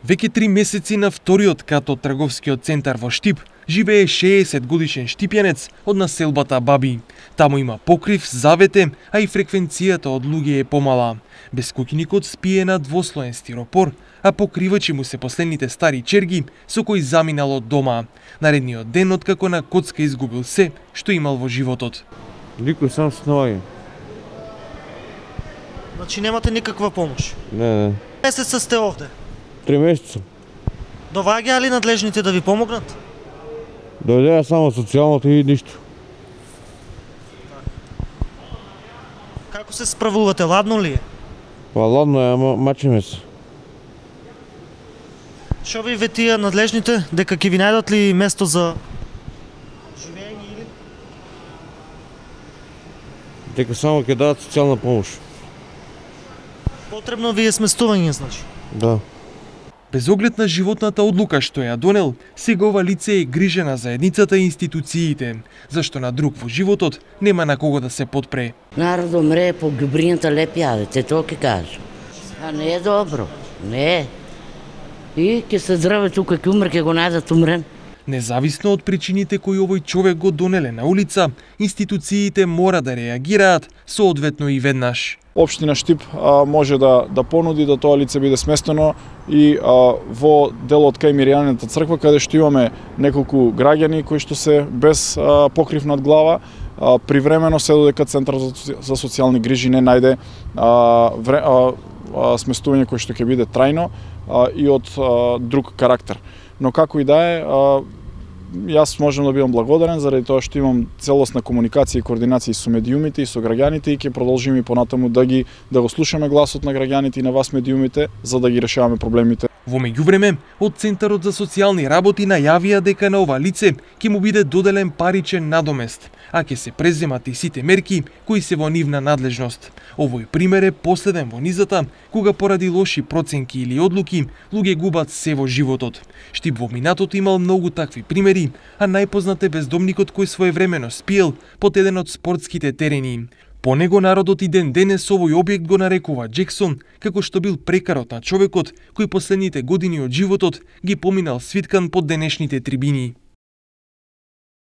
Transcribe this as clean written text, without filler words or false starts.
Веќе 3 месеци на вториот кат од трговскиот центар во Штип живее 60 годишен штипјанец од населбата Баби. Таму има покрив, завете, а и фреквенцијата од луѓе е помала. Бескукиникот спие на двослоен стиропор, а покривачи му се последните стари черги со кои заминал од дома. Наредниот ден откако на коцка изгубил се што имал во животот. Никој сам се наоѓа. Значи немате никаква помош? Не. Месеца сте овде? 3 месеца. Доваѓаа ли надлежните да ви помогнат? Дојдеа само социјалното и ништо. Како се справувате, ладно ли е? Па ладно е, ама мачиме се. Шо ви ветија надлежните, дека ќе ви најдат ли место за живење или? Дека само ќе дадат социјална помош. Потребно ви е сместување, значи? Да. Без оглед на животната одлука што ја донел, сега ова лице е грижена заедницата и институциите, зашто на друг во животот нема на кого да се подпре. Народ умре по ѓубрината лепи јавите, тоа ќе кажа. А не е добро, не е. И ќе се здраве тука, ќе умре, ќе го најдат умрен. Независно од причините кои овој човек го донеле на улица, институциите мора да реагираат соодветно и веднаш. Општина Штип може да понуди да тоа лице биде сместено и во делот кај Миријанината црква, каде што имаме неколку граѓани кои што се без покрив над глава, привремено се додека Центар за социјални грижи не најде сместување кој што ќе биде трајно и од друг карактер. Но како и да е, јас можам да бидам благодарен заради тоа што имам целосна комуникација и координација со медиумите и со граѓаните и ќе продолжиме понатаму да го слушаме гласот на граѓаните и на вас медиумите за да ги решаваме проблемите. Во меѓувреме, од Центарот за социјални работи најавија дека на ова лице ќе му биде доделен паричен надомест, а ќе се преземат и сите мерки кои се во нивна надлежност. Овој пример е последен во низата, кога поради лоши проценки или одлуки, луѓе губат се во животот. Штип во минатото имал многу такви примери, а најпознат е бездомникот кој своевремено спиел под еден од спортските терени. По него народот и ден денес овој објект го нарекува Джексон, како што бил прекарот на човекот кој последните години од животот ги поминал свиткан под денешните трибини.